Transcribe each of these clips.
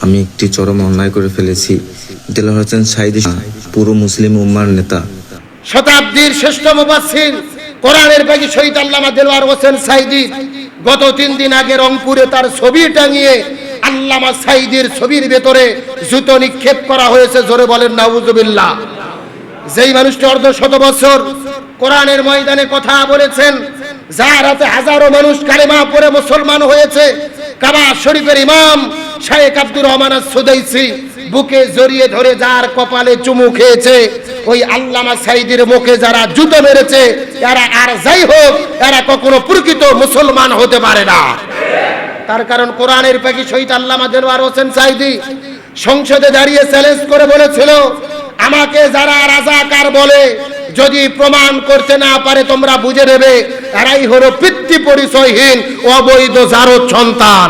আমি একটি চরম অন্যায় করে ফেলেছি। দেলোয়ার হোসেন সাঈদী পুরো মুসলিম উম্মার নেতা, শতাব্দীর শ্রেষ্ঠ মুফাসসির, কোরআনের পাখি শহীদ আল্লামা দেলোয়ার হোসেন সাঈদী গত 3 দিন আগে রংপুরে তার ছবি টাঙিয়ে আল্লামা সাঈদীর ছবির ভেতরে জুতো নিক্ষেপ করা হয়েছে। জোরে বলেন নাউজুবিল্লাহ। যেই মানুষটি অর্ধশত বছর কোরআনের ময়দানে কথা বলেছেন, যার হাতে হাজারো মানুষ কালেমা পড়ে মুসলমান হয়েছে, কাবা শরীফের ইমাম শাইখ আব্দুর রহমান আস-সুদাইসি বুকে জড়িয়ে ধরে যার কপালে চুমু খেয়েছে, ওই আল্লামা সাঈদীর মুখে যারা জুতো মেরেছে, এরা আর যাই হোক, এরা কখনো প্রকৃত মুসলমান হতে পারে না। তার কারণ কোরআনের পাখি শহীদ আল্লামা দেলোয়ার হোসেন সাঈদী সংসদে দাঁড়িয়ে চ্যালেঞ্জ করে বলেছিল, আমাকে যারা রাজাকার বলে যদি প্রমাণ করতে না পারে তোমরা বুঝে নেবে এরাই হলো পিতৃ পরিচয়হীন অবৈধ জারদ সন্তান।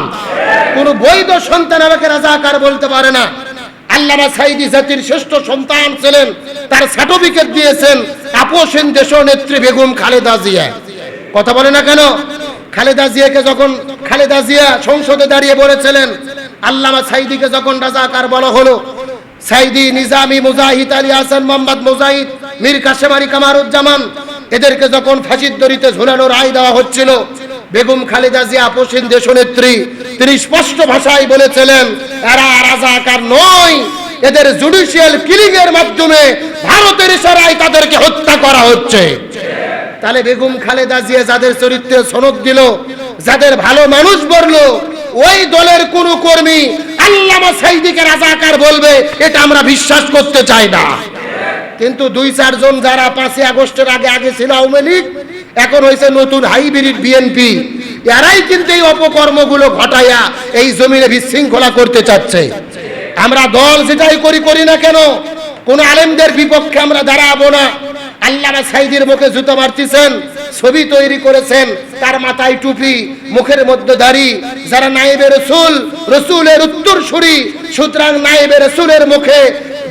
কোন বৈধ সন্তান আমাকে রাজাকার বলতে পারে না। আল্লামা সাঈদী জাতির শ্রেষ্ঠ সন্তান ছিলেন, তার সার্টিফিকেট দিয়েছেন আপসহীন দেশনেত্রী বেগম খালেদা জিয়া। কথা বলে না কেন? খালেদা জিয়া সংসদে দাঁড়িয়ে বলেছিলেন, আল্লামা সাঈদীকে যখন রাজাকার বলা হলো, সাঈদী, নিজামী, মুজাহিদ, আলী হাসান, মোহাম্মদ মুজাহিদ, মীর কাসেম আলী কামারুজ্জামান, এদেরকে যখন ফাঁসির দড়িতে ঝুলানোর রায় দেওয়া হচ্ছিল, বেগম খালেদা জিয়া আপসহীন দেশনেত্রী তিনি স্পষ্ট ভাষায় বলেছিলেন, এরা রাজাকার নয়, এদের জুডিশিয়াল কিলিং এর মাধ্যমে ভারতের ইশারায় তাদেরকে হত্যা করা হচ্ছে। তাহলে বেগম খালেদা জিয়া যাদের চরিত্রে সনদ দিল, যাদের ভালো মানুষ বলল, ওই দলের কোন কর্মী আল্লামা সাঈদীকে রাজাকার বলবে এটা আমরা বিশ্বাস করতে চাই না। কিন্তু 2-4 জন যারা 5ই আগস্টের আগে ছিল আওয়ামী লীগ, এখন হয়েছে নতুন হাইব্রিড বিএনপি, এরাই কিন্তু এই অপকর্মগুলো ঘটাইয়া এই জমিনে বিশৃঙ্খলা করতে চাচ্ছে। আমরা দল যেটাই করি না কেন, কোন আলেমদের বিপক্ষে আমরা দাঁড়াবো না। আল্লামা সাঈদীর মুখে জুতো মারতেছেন, ছবি তৈরি করেছেন, তার মাথায় টুপি, মুখের মধ্যে দাড়ি, যারা নায়েবে রাসূল, রাসূলের উত্তরসূরি, সুতরাং নায়েবে রাসূলের মুখে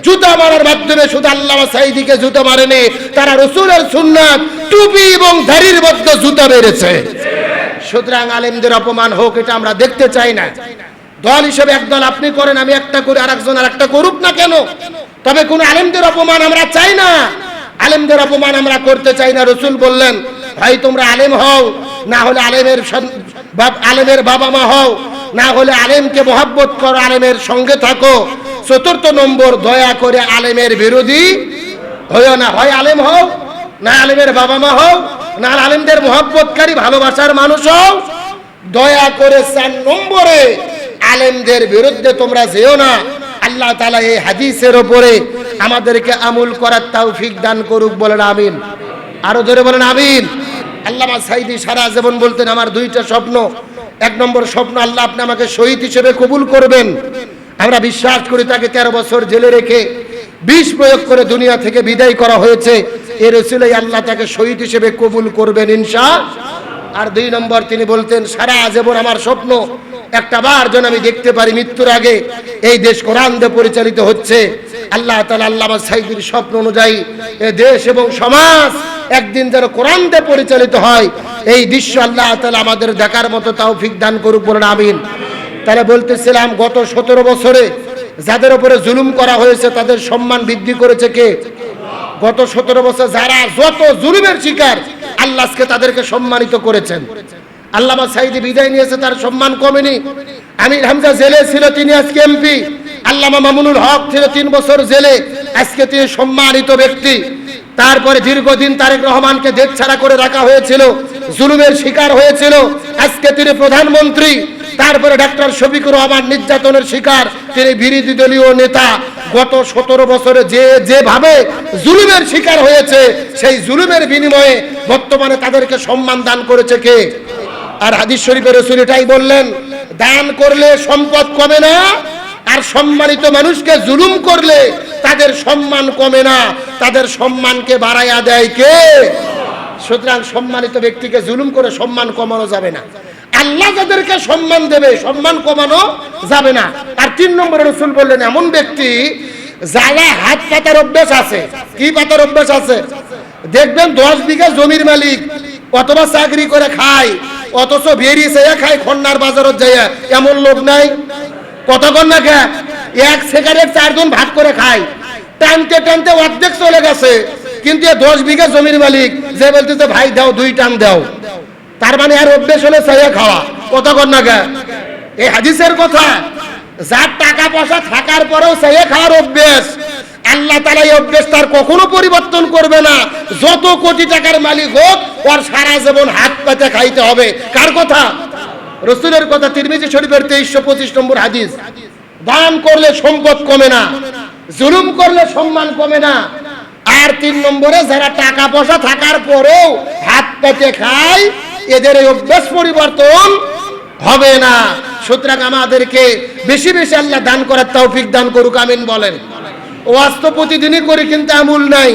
জুতা মারার মাধ্যমে শুধু আল্লামা সাঈদীকে জুতো মারেনি, তারা রাসূলের সুন্নাত টুপি এবং দাড়ির মধ্যে জুতা মেরেছে। সুতরাং আলেমদের অপমান হোক এটা আমরা দেখতে চাই না। দল হিসেবে একদল আপনি করেন, আমি একটা করি, আরেকজন আরেকটা করুক না কেন, তবে কোন আলেমদের অপমান আমরা চাই না। আলেমদের অপমান আমরা করতে চাই না। রাসূল বললেন, ভাই তোমরা আলেম হও, না হলে আলেমের বাবা মা হও, না হলে আলেমকে মহব্বত করো, আলেমের সঙ্গে থাকো। 4th নম্বর, দয়া করে আলেমের বিরোধী হইও না। হয় আলেম হও, না আলেমের বাবা মা হও, না আলেমদের মহব্বতকারী ভালোবাসার মানুষ হও। দয়া করে 4 নম্বরে আলেমদের বিরুদ্ধে তোমরা যেও না। আল্লাহ তাআলা এই হাদিসের উপরে আমাদেরকে আমল করার তৌফিক দান করুক, বলেন আমিন। আরো জোরে বলেন আমিন। আল্লামা সাঈদী সারা জীবন বলতেন, আমার 2টা স্বপ্ন। 1 নম্বর স্বপ্ন, আল্লাহ আপনি আমাকে শহীদ হিসেবে কবুল করবেন। আমরা বিশ্বাস করি তাকে 13 বছর জেলে রেখে বিষ প্রয়োগ করে দুনিয়া থেকে বিদায় করা হয়েছে, এর উসিলায় আল্লাহ তাকে শহীদ হিসেবে কবুল করবেন ইনশাআল্লাহ। আর 2 নম্বর তিনি বলতেন, সারা জীবন আমার স্বপ্ন একটা বার যেন আমি দেখতে পারি মৃত্যুর আগে এই দেশ কোরআন দিয়ে পরিচালিত হচ্ছে। আল্লাহ তাআলা আল্লামা সাঈদীর স্বপ্ন অনুযায়ী এই দেশ এবং সমাজ একদিন যেন কোরআন দিয়ে পরিচালিত হয়, এই দৃশ্য আল্লাহ তাআলা আমাদের দেখার মতো তৌফিক দান করুক, বলেন আমিন। তাহলে বলতেছিলাম, গত 17 বছরে যাদের উপরে জুলুম করা হয়েছে তাদের সম্মান বৃদ্ধি করেছে কে? গত 17 বছর যারা যত জুলুমের শিকার, আল্লাহ আজকে তাদেরকে সম্মানিত করেছেন। আল্লামা সাঈদী বিদায় নিয়েছে, তার সম্মান কমেনি। আমির হামজা জেলে ছিল, তিনি আজকে এমপি। আল্লামা মামুনুল হক ছিল 3 বছর জেলে, আজকে তিনি সম্মানিত ব্যক্তি। তারপরে দীর্ঘদিন তারেক রহমানকে দেশ ছাড়া করে রাখা হয়েছিল, জুলুমের শিকার হয়েছিল, আজকে তিনি প্রধানমন্ত্রী। তারপরে ডাক্তার শফিকুর রহমান নির্যাতনের শিকার, তিনি বিরোধী দলীয় নেতা। গত 17 বছরে যেভাবে জুলুমের শিকার হয়েছে, সেই জুলুমের বিনিময়ে বর্তমানে তাদেরকে সম্মান দান করেছে কে? আর হাদিস শরীফে রাসূল এটাই বললেন, দান করলে সম্পদ কমে না, আর সম্মানিত মানুষকে জুলুম করলে তাদের সম্মান কমে না, তাদের সম্মানকে বাড়াইয়া দেয় কে? সুতরাং সম্মানিত ব্যক্তিকে জুলুম করে সম্মান কমানো যাবে না। আল্লাহ যাদেরকে সম্মান দেবে, সম্মান কমানো যাবে না। আর 3 নম্বরে রাসূল বললেন, এমন ব্যক্তি যারা হাত পাতার অভ্যাস আছে। কি পাতার অভ্যাস আছে? দেখবেন 10 বিঘা জমির মালিক, অথবা চাকরি করে খায়, অথচ বেরিয়ে খায় খন্নার বাজারত যাইয়া, এমন লোক নাই? কতক্ষণ না খা এক সিগারেট 4 জন ভাগ করে খায়, টানতে টানতে অর্ধেক চলে গেছে, কিন্তু 10 বিঘা জমির মালিক যে বলতেছে ভাই দাও 2 টান দাও, তার মানে আর অভ্যেস হলে চাইয়া খাওয়া। কতক্ষণ না খা এই হাদিসের কথা, যার টাকা পয়সা থাকার পরেও চাইয়া খাওয়ার অভ্যেস, আল্লাহ তাআলা এই অভ্যেস তার কখনো পরিবর্তন করবে না। যত কোটি টাকার মালিক হোক, ওর সারা জীবন হাত পাতে খাইতে হবে। কার কথা? রাসূলের কথা। তিরমিজি শরীফের 2325 নম্বর হাদিস। দান করলে সম্পদ কমে না, জুলুম করলে সম্মান কমে না। আর 3 নম্বরে যারা টাকা পয়সা থাকার পরেও হাত পেতে খায়, এদের এই অভ্যাস পরিবর্তন হবে না। সুতরাং আমাদেরকে বেশি বেশি আল্লাহ দান করার তৌফিক দান করুক, আমিন বলেন। ওয়াজ তো প্রতিদিনই করি, কিন্তু আমল নাই।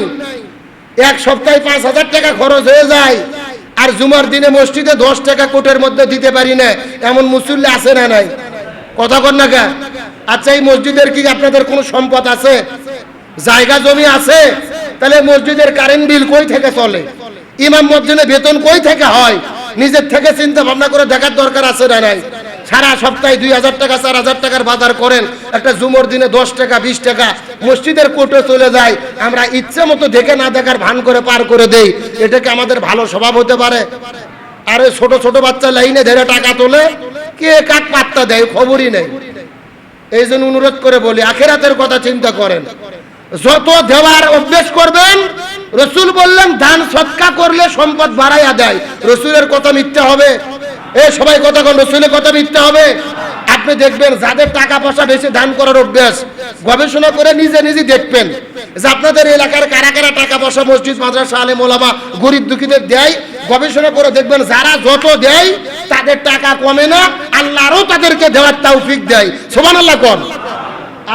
এক সপ্তাহে 5,000 টাকা খরচ হয়ে যায়, আর জুমার দিনে মসজিদে 10 টাকা কোটের মধ্যে দিতে পারি না, এমন মুসল্লি আছে না নাই? কথা কন না কে? আচ্ছা, এই মসজিদের কি আপনাদের কোনো সম্পদ আছে, জায়গা জমি আছে? তাহলে মসজিদের কারেন্ট বিল কই থেকে চলে, ইমাম মসজিদে বেতন কই থেকে হয়? নিজের থেকে চিন্তা ভাবনা করে দেখার দরকার আছে না নাই? সারা সপ্তাহে 2,000 টাকা 4,000 টাকার বাজার করেন, একটা জুমার দিনে 10 টাকা 20 টাকা মসজিদের কোটে চলে যায়, আমরা ইচ্ছে মতো দেখে না দেখার ভান করে পার করে দেই। এটা কি আমাদের ভালো স্বভাব হতে পারে? আরে ছোট ছোট বাচ্চা লাইনে ধরে টাকা তোলে, কে কাক পাত্তা দেয় খবরই নেই। এই জন্য অনুরোধ করে বলি, আখিরাতের কথা চিন্তা করেন। যত দেওয়ার অভ্যেস করবেন, রাসূল বললেন দান সদকা করলে সম্পদ বাড়াইয়া দেয়। রাসূলের কথা মিথ্যা হবে? এ সবাই কথা কোন, রাসূলের কথা মিথ্যা হবে? আপনি দেখবেন যাদের টাকা পয়সা বেশি দান করার অভ্যাস, গবেষণা করে নিজে নিজে দেখবেন যে আপনাদের এলাকার কারা কারা টাকা পয়সা মসজিদ মাদ্রাসা আলেম ওলামা গরিব দুঃখীদের দেয়। গবেষণা করে দেখবেন যারা যত দেয় তাদের টাকা কমে না, আল্লাহ আরো তাদেরকে দেওয়ার তৌফিক দেয়। সুবহানাল্লাহ কোন।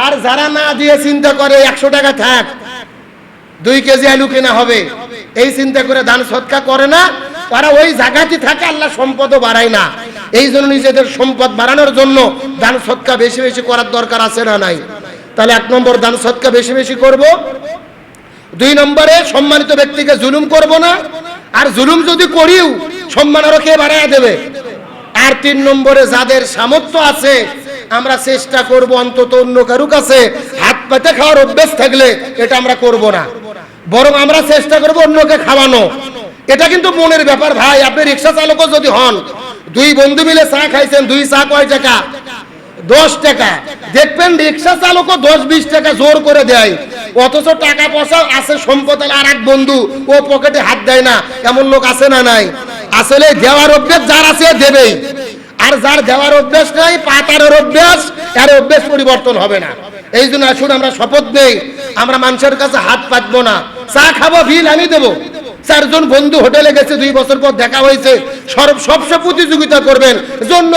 আর যারা না দিয়ে চিন্তা করে 100 টাকা থাক, 2 কেজি আলু কেনা হবে, এই চিন্তা করে দান সদকা করে না, তারা ওই জায়গাতে থাকে, আল্লাহ সম্পদও বাড়ায় না। এই জন্য নিজেদের সম্পদ বাড়ানোর জন্য দান সদকা বেশি বেশি করার দরকার আছে না নাই? তাহলে 1 নম্বর দান সদকা বেশি বেশি করব। 2 নম্বরে সম্মানিত ব্যক্তিকে জুলুম করব না, আর জুলুম যদি করিও সম্মান আরো কে বাড়াইয়া দেবে? আর 3 নম্বরে যাদের সামর্থ্য আছে আমরা চেষ্টা করব অন্তত অন্য কারো কাছে হাত পাতে খাওয়ার অভ্যেস থাকলে এটা আমরা করব না, বরং আমরা চেষ্টা করব অন্যকে খাওয়ানো। এটা কিন্তু মনের ব্যাপার ভাই। আপনি রিক্সা চালকও যদি হন, 2 বন্ধু মিলে চা খাইছেন, 2 চা কয় টাকা? 10 টাকা। দেখবেন রিক্সা চালকও 10-20 টাকা জোর করে দেয়, অথচ টাকা পয়সা আছে সম্পদ, আর এক বন্ধু ও পকেটে হাত দেয় না। এমন লোক আছে না নাই? আসলে দেওয়ার অভ্যেস যার আছে দেবেই, আর যার দেওয়ার অভ্যেস নাই, পাতারের অভ্যেস, এর অভ্যেস পরিবর্তন হবে না। এই জন্য আসুন আমরা শপথ নেই, আমরা মানুষের কাছে হাত পাতবো না। চা খাবো, বিল আমি দেবো। 4 জন বন্ধু হোটেলে গেছে, 2 বছর পর দেখা হয়েছে, সবসময় প্রতিযোগিতা করবেন,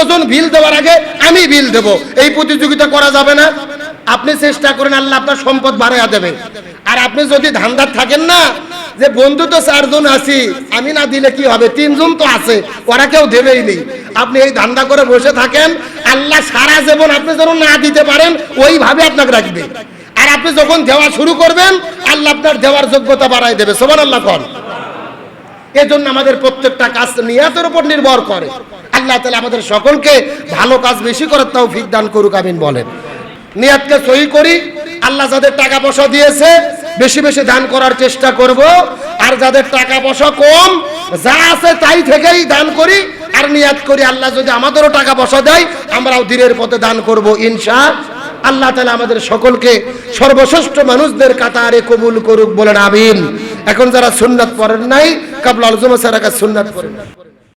জন বিল দেওয়ার আগে আমি বিল দেব, এই প্রতিযোগিতা করা যাবে না। আপনি চেষ্টা করেন, আল্লাহ আপনার সম্পদ বাড়াইয়া দেবে। আর আপনি যদি ধান্দার থাকেন না যে বন্ধু তো 4 জন আছি, আমি না দিলে কি হবে, 3 জন তো আছে, ওরা কেউ দেবেই নেই, আপনি এই ধান্দা করে বসে থাকেন, আল্লাহ সারা জীবন আপনি যেন না দিতে পারেন ওইভাবে আপনাকে রাখবে। আর আপনি যখন দেওয়া শুরু করবেন, আল্লাহ আপনার দেওয়ার যোগ্যতা বাড়াই দেবে। সুবহানাল্লাহ কোন। এজন্য আমাদের প্রত্যেকটা কাজ নিয়তের উপর নির্ভর করে। আল্লাহ তাআলা আমাদের সকলকে ভালো কাজ বেশি করার তৌফিক দান করুক, আমিন বলেন। নিয়তকে সহি করি, আল্লাহ যাদের টাকা পয়সা দিয়েছে বেশি বেশি দান করার চেষ্টা করব, আর যাদের টাকা পয়সা কম, যা আছে তাই থেকেই দান করি, আর নিয়ত করি আল্লাহ যদি আমাদেরও টাকা পয়সা দেয় আমরাও দিনের পথে দান করব ইনশাআল্লাহ। আল্লাহ তাআলা আমাদের সকলকে সর্বশ্রেষ্ঠ মানুষদের কাতারে কবুল করুক, বলেন আমিন। এখন যারা সুন্নাত পড়েন নাই, কাবলা আল জুমা সারাকা সুন্নাত পড়েন।